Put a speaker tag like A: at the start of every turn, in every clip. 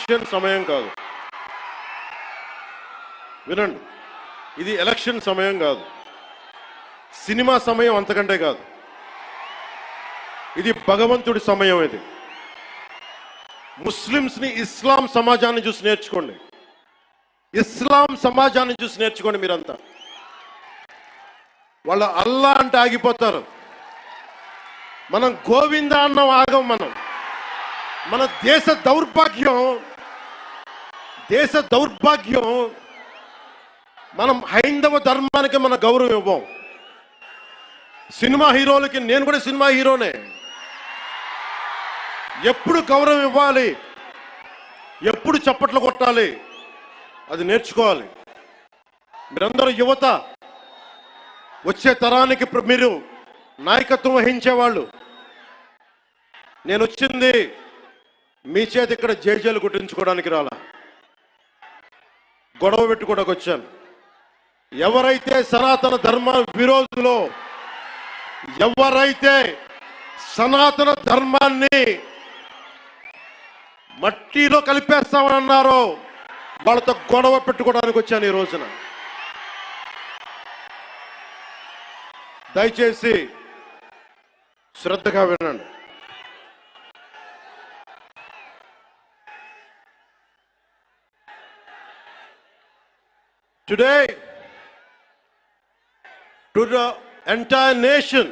A: Election సమయం కాదు. వినండి, ఇది ఎలక్షన్ సమయం కాదు, సినిమా సమయం అంతకంటే కాదు. ఇది భగవంతుడి సమయం. ఇది ముస్లిమ్స్ని ఇస్లాం సమాజాన్ని చూసి నేర్చుకోండి. ఇస్లాం సమాజాన్ని చూసి నేర్చుకోండి. మీరంతా వాళ్ళ అల్లా అంటే ఆగిపోతారు. మనం గోవింద అన్నం ఆగం. మన దేశ దౌర్భాగ్యం మనం హైందవ ధర్మానికి మన గౌరవం ఇవ్వం. సినిమా హీరోలకి, నేను కూడా సినిమా హీరోనే, ఎప్పుడు గౌరవం ఇవ్వాలి, ఎప్పుడు చప్పట్లు కొట్టాలి, అది నేర్చుకోవాలి. మీరందరూ యువత, వచ్చే తరానికి మీరు నాయకత్వం వహించేవాళ్ళు. నేను వచ్చింది మీ చేతి ఇక్కడ జేజేలు కొట్టించుకోవడానికి రాలా, గొడవ పెట్టుకోవడానికి వచ్చాను. ఎవరైతే సనాతన ధర్మ విరోధులో, ఎవరైతే సనాతన ధర్మాన్ని మట్టిలో కలిపేస్తామని అన్నారో వాళ్ళతో గొడవ పెట్టుకోవడానికి వచ్చాను ఈ రోజున. దయచేసి శ్రద్ధగా వినండి. Today, to the entire nation,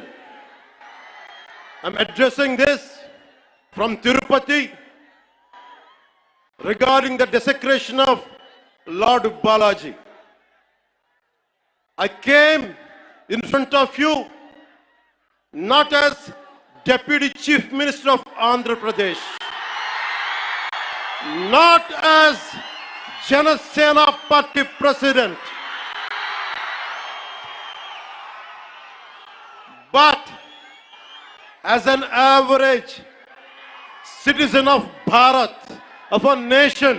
A: I'm addressing this from Tirupati regarding the desecration of Lord Balaji. I came in front of you not as Deputy Chief Minister of Andhra Pradesh, not as Janasena Party President, but as an average citizen of Bharat, of a nation,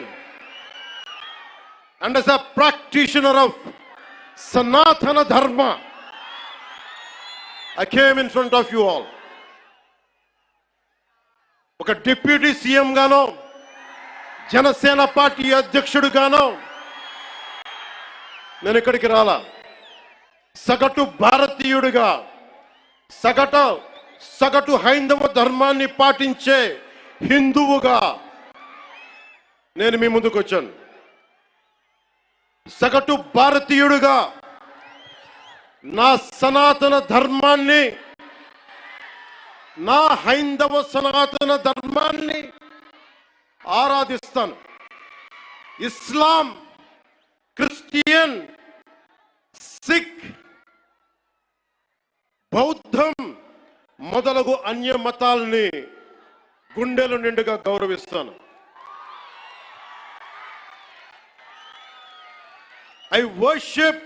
A: and as a practitioner of Sanatana Dharma. I came in front of you all. ఒక deputy CM గానో, Janasena party అధ్యక్షుడుగానో నేను ఇక్కడికి రాలా. సగటు భారతీయుడిగా, సగటు హైందవ ధర్మాన్ని పాటించే హిందువుగా నేను మీ ముందుకు వచ్చాను. సగటు భారతీయుడిగా నా సనాతన ధర్మాన్ని, నా హైందవ సనాతన ధర్మాన్ని ఆరాధిస్తాను. ఇస్లాం, క్రిస్టియన్, సిక్, బౌద్ధం మొదలగు అన్య మతాల్ని గుండెలు నిండుగా గౌరవిస్తాను. I worship